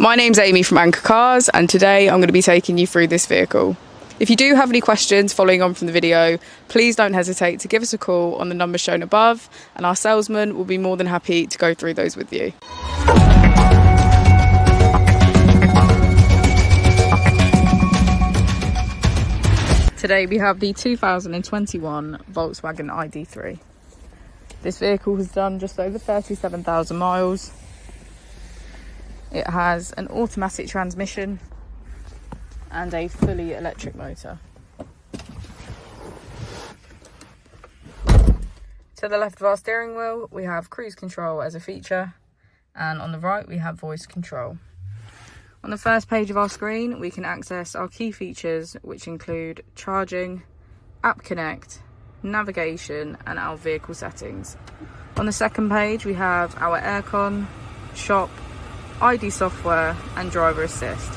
My name's Amy from Anchor Cars, and today I'm going to be taking you through this vehicle. If you do have any questions following on from the video, please don't hesitate to give us a call on the number shown above, and our salesman will be more than happy to go through those with you. Today we have the 2021 Volkswagen ID.3. This vehicle has done just over 37,000 miles. It has an automatic transmission and a fully electric motor. To the left of our steering wheel, we have cruise control as a feature, and on the right we have voice control. On the first page of our screen, we can access our key features, which include charging, app connect, navigation, and our vehicle settings. On the second page, we have our aircon, shop, ID software, and driver assist.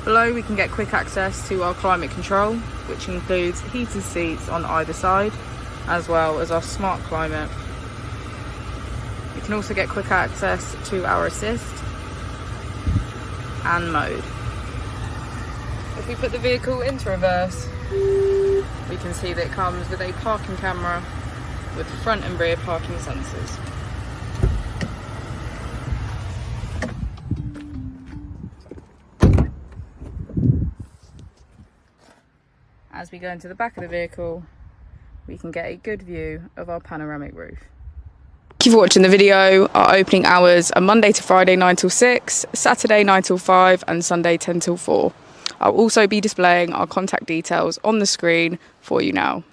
Below, we can get quick access to our climate control, which includes heated seats on either side, as well as our smart climate. We can also get quick access to our assist and mode. If we put the vehicle into reverse, we can see that it comes with a parking camera with front and rear parking sensors. As we go into the back of the vehicle, we can get a good view of our panoramic roof. Thank you for watching the video. Our opening hours are Monday to Friday 9 till 6, Saturday 9 till 5, and Sunday 10 till 4. I'll also be displaying our contact details on the screen for you now.